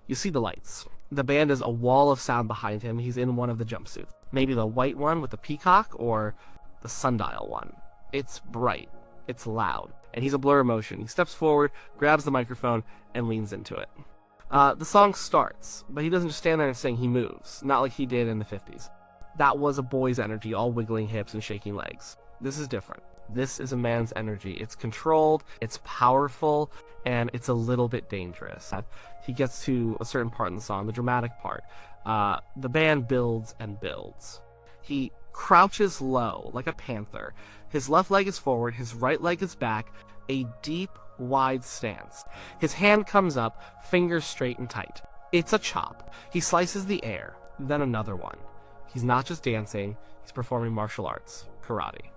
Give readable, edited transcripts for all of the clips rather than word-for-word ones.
You see the lights. The band is a wall of sound behind him. He's in one of the jumpsuits. Maybe the white one with the peacock, or the sundial one. It's bright. It's loud. And he's a blur of motion. He steps forward, grabs the microphone, and leans into it. The song starts, but he doesn't just stand there and sing, he moves. Not like he did in the 50s. That was a boy's energy, all wiggling hips and shaking legs. This is different. This is a man's energy. It's controlled, it's powerful, and it's a little bit dangerous. He gets to a certain part in the song, the dramatic part. The band builds and builds. He crouches low, like a panther. His left leg is forward, his right leg is back, a deep, wide stance. His hand comes up, fingers straight and tight. It's a chop. He slices the air, then another one. He's not just dancing, he's performing martial arts, karate.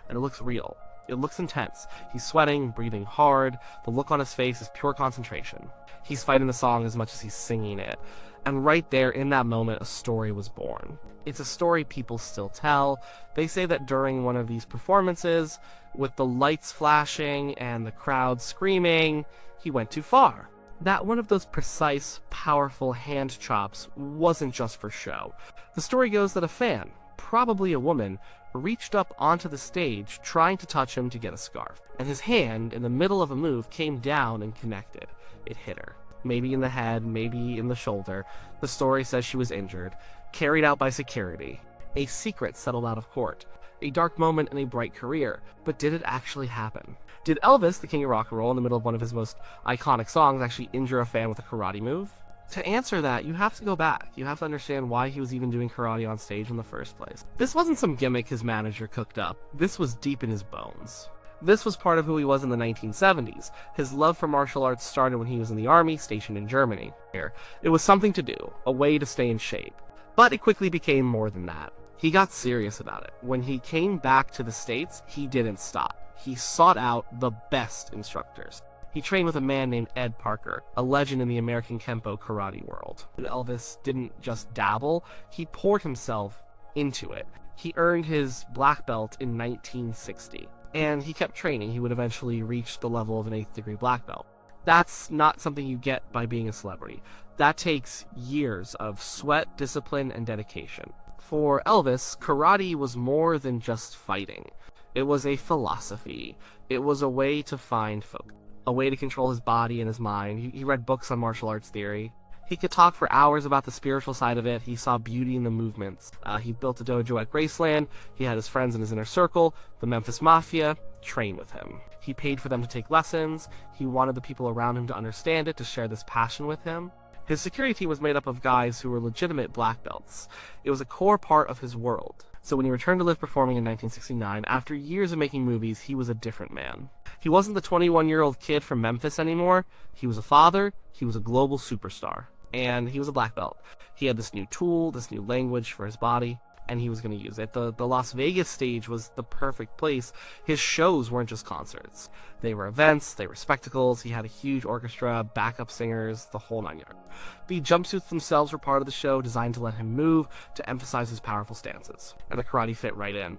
And it looks real. It looks intense. He's sweating, breathing hard. The look on his face is pure concentration. He's fighting the song as much as he's singing it. And right there, in that moment, a story was born. It's a story people still tell. They say that during one of these performances, with the lights flashing and the crowd screaming, he went too far. That one of those precise, powerful hand chops wasn't just for show. The story goes that a fan, probably a woman, reached up onto the stage trying to touch him to get a scarf, and his hand, in the middle of a move, came down and connected. It hit her. Maybe in the head, maybe in the shoulder. The story says she was injured, carried out by security. A secret settled out of court. A dark moment in a bright career. But did it actually happen? Did Elvis, the king of rock and roll, in the middle of one of his most iconic songs, actually injure a fan with a karate move? To answer that, you have to go back. You have to understand why he was even doing karate on stage in the first place. This wasn't some gimmick his manager cooked up. This was deep in his bones. This was part of who he was in the 1970s. His love for martial arts started when he was in the army, stationed in Germany. It was something to do, a way to stay in shape. But it quickly became more than that. He got serious about it. When he came back to the States, he didn't stop. He sought out the best instructors. He trained with a man named Ed Parker, a legend in the American Kempo karate world. Elvis didn't just dabble, he poured himself into it. He earned his black belt in 1960, and he kept training. He would eventually reach the level of an 8th degree black belt. That's not something you get by being a celebrity. That takes years of sweat, discipline, and dedication. For Elvis, karate was more than just fighting. It was a philosophy. It was a way to find focus. A way to control his body and his mind. He read books on martial arts theory. He could talk for hours about the spiritual side of it. He saw beauty in the movements. He built a dojo at Graceland. He had his friends in his inner circle, the Memphis Mafia, train with him. He paid for them to take lessons. He wanted the people around him to understand it, to share this passion with him. His security team was made up of guys who were legitimate black belts. It was a core part of his world. So when he returned to live performing in 1969, after years of making movies, he was a different man. He wasn't the 21-year-old kid from Memphis anymore. He was a father, he was a global superstar, and he was a black belt. He had this new tool, this new language for his body, and he was going to use it. The Las Vegas stage was the perfect place. His shows weren't just concerts. They were events, they were spectacles. He had a huge orchestra, backup singers, the whole nine yards. The jumpsuits themselves were part of the show, designed to let him move, to emphasize his powerful stances. And the karate fit right in.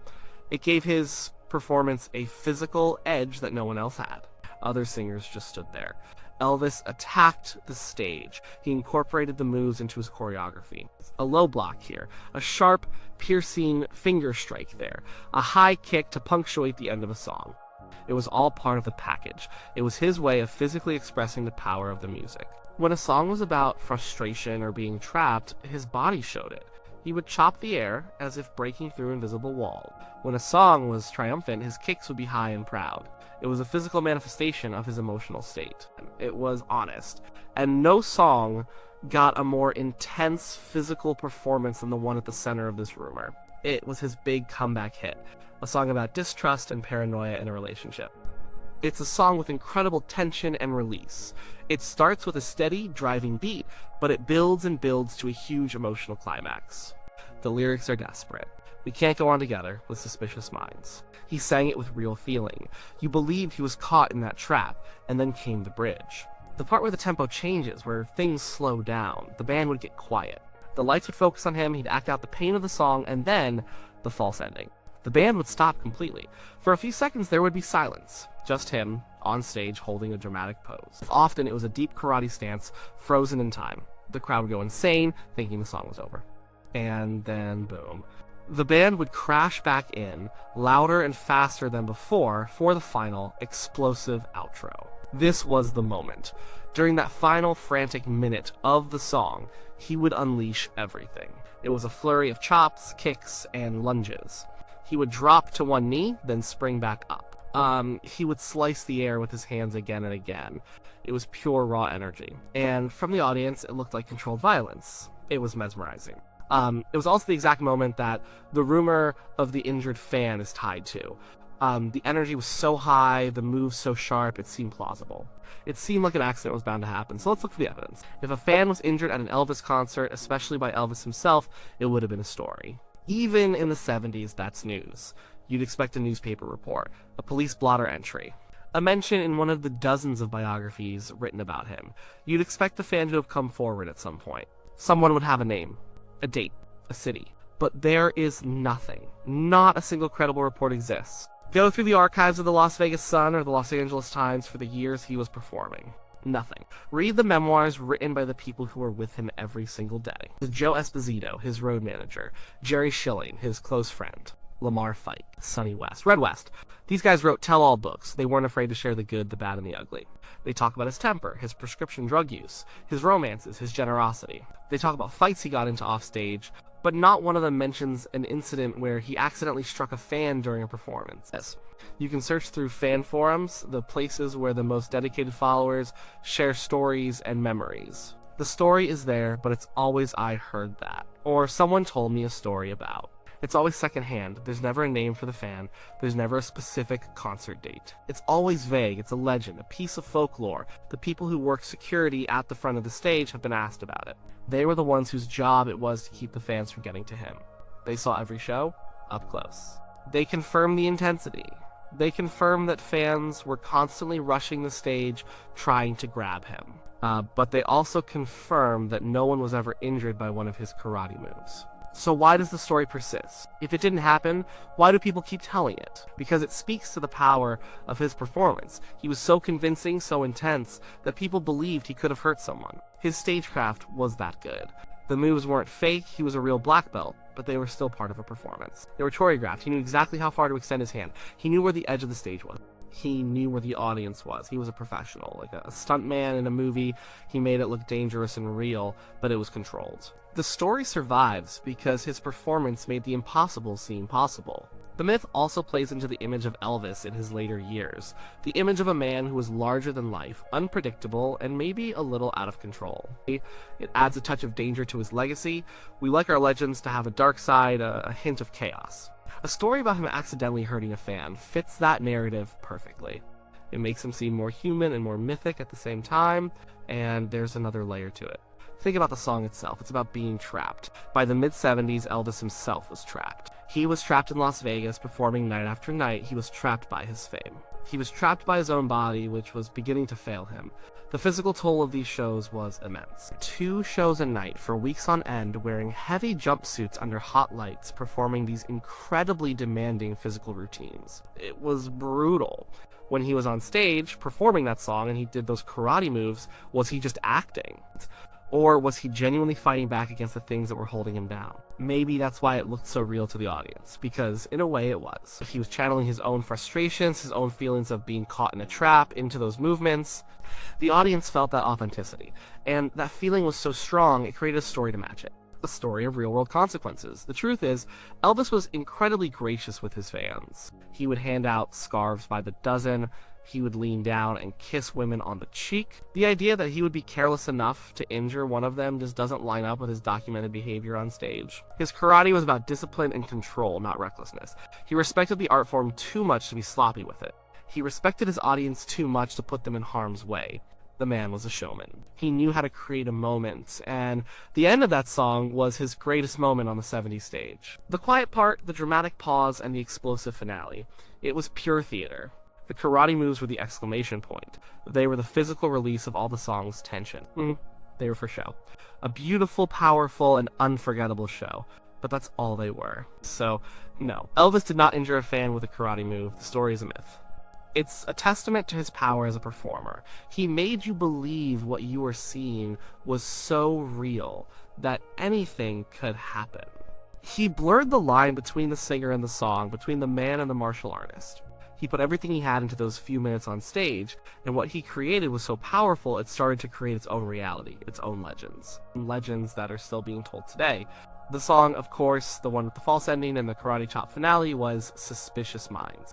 It gave his performance a physical edge that no one else had. Other singers just stood there. Elvis attacked the stage. He incorporated the moves into his choreography. A low block here, a sharp, piercing finger strike there, a high kick to punctuate the end of a song. It was all part of the package. It was his way of physically expressing the power of the music. When a song was about frustration or being trapped, his body showed it. He would chop the air as if breaking through an invisible wall. When a song was triumphant, his kicks would be high and proud. It was a physical manifestation of his emotional state. It was honest. And no song got a more intense physical performance than the one at the center of this rumor. It was his big comeback hit, a song about distrust and paranoia in a relationship. It's a song with incredible tension and release. It starts with a steady, driving beat, but it builds and builds to a huge emotional climax. The lyrics are desperate. We can't go on together with suspicious minds. He sang it with real feeling. You believed he was caught in that trap, and then came the bridge. The part where the tempo changes, where things slow down, the band would get quiet. The lights would focus on him, he'd act out the pain of the song, and then the false ending. The band would stop completely. For a few seconds there would be silence. Just him, on stage, holding a dramatic pose. Often it was a deep karate stance, frozen in time. The crowd would go insane, thinking the song was over. And then, boom. The band would crash back in, louder and faster than before, for the final, explosive outro. This was the moment. During that final frantic minute of the song, he would unleash everything. It was a flurry of chops, kicks, and lunges. He would drop to one knee, then spring back up. He would slice the air with his hands again and again. It was pure raw energy. And from the audience, it looked like controlled violence. It was mesmerizing. It was also the exact moment that the rumor of the injured fan is tied to. The energy was so high, the moves so sharp, it seemed plausible. It seemed like an accident was bound to happen, so let's look for the evidence. If a fan was injured at an Elvis concert, especially by Elvis himself, it would have been a story. Even in the 70s, that's news. You'd expect a newspaper report, a police blotter entry, a mention in one of the dozens of biographies written about him. You'd expect the fan to have come forward at some point. Someone would have a name, a date, a city. But there is nothing. Not a single credible report exists. Go through the archives of the Las Vegas Sun or the Los Angeles Times for the years he was performing. Nothing. Read the memoirs written by the people who were with him every single day. Joe Esposito, his road manager. Jerry Schilling, his close friend. Lamar Fike, Sonny West, Red West. These guys wrote tell-all books. They weren't afraid to share the good, the bad, and the ugly. They talk about his temper, his prescription drug use, his romances, his generosity. They talk about fights he got into off stage, but not one of them mentions an incident where he accidentally struck a fan during a performance. Yes. You can search through fan forums, the places where the most dedicated followers share stories and memories. The story is there, but it's always "I heard that," or "someone told me a story about." It's always secondhand. There's never a name for the fan. There's never a specific concert date. It's always vague. It's a legend, a piece of folklore. The people who work security at the front of the stage have been asked about it. They were the ones whose job it was to keep the fans from getting to him. They saw every show, up close. They confirmed the intensity. They confirmed that fans were constantly rushing the stage, trying to grab him. But they also confirmed that no one was ever injured by one of his karate moves. So why does the story persist? If it didn't happen, why do people keep telling it? Because it speaks to the power of his performance. He was so convincing, so intense, that people believed he could have hurt someone. His stagecraft was that good. The moves weren't fake, he was a real black belt, but they were still part of a performance. They were choreographed. He knew exactly how far to extend his hand. He knew where the edge of the stage was. He knew where the audience was. He was a professional. Like a stuntman in a movie, he made it look dangerous and real, but it was controlled. The story survives because his performance made the impossible seem possible. The myth also plays into the image of Elvis in his later years, the image of a man who was larger than life, unpredictable, and maybe a little out of control. It adds a touch of danger to his legacy. We like our legends to have a dark side, a hint of chaos. A story about him accidentally hurting a fan fits that narrative perfectly. It makes him seem more human and more mythic at the same time, and there's another layer to it. Think about the song itself. It's about being trapped. By the mid-70s, Elvis himself was trapped. He was trapped in Las Vegas, performing night after night. He was trapped by his fame. He was trapped by his own body, which was beginning to fail him. The physical toll of these shows was immense. 2 shows a night for weeks on end, wearing heavy jumpsuits under hot lights, performing these incredibly demanding physical routines. It was brutal. When he was on stage, performing that song, and he did those karate moves, was he just acting? Or was he genuinely fighting back against the things that were holding him down? Maybe that's why it looked so real to the audience, because in a way it was. He was channeling his own frustrations, his own feelings of being caught in a trap into those movements. The audience felt that authenticity, and that feeling was so strong it created a story to match it. A story of real-world consequences. The truth is, Elvis was incredibly gracious with his fans. He would hand out scarves by the dozen. He would lean down and kiss women on the cheek. The idea that he would be careless enough to injure one of them just doesn't line up with his documented behavior on stage. His karate was about discipline and control, not recklessness. He respected the art form too much to be sloppy with it. He respected his audience too much to put them in harm's way. The man was a showman. He knew how to create a moment, and the end of that song was his greatest moment on the 70s stage. The quiet part, the dramatic pause, and the explosive finale. It was pure theater. The karate moves were the exclamation point. They were the physical release of all the song's tension. They were for show. A beautiful, powerful, and unforgettable show. But that's all they were. So, no. Elvis did not injure a fan with a karate move. The story is a myth. It's a testament to his power as a performer. He made you believe what you were seeing was so real that anything could happen. He blurred the line between the singer and the song, between the man and the martial artist. He put everything he had into those few minutes on stage, and what he created was so powerful it started to create its own reality, its own legends. Legends that are still being told today. The song, of course, the one with the false ending and the karate chop finale, was Suspicious Minds.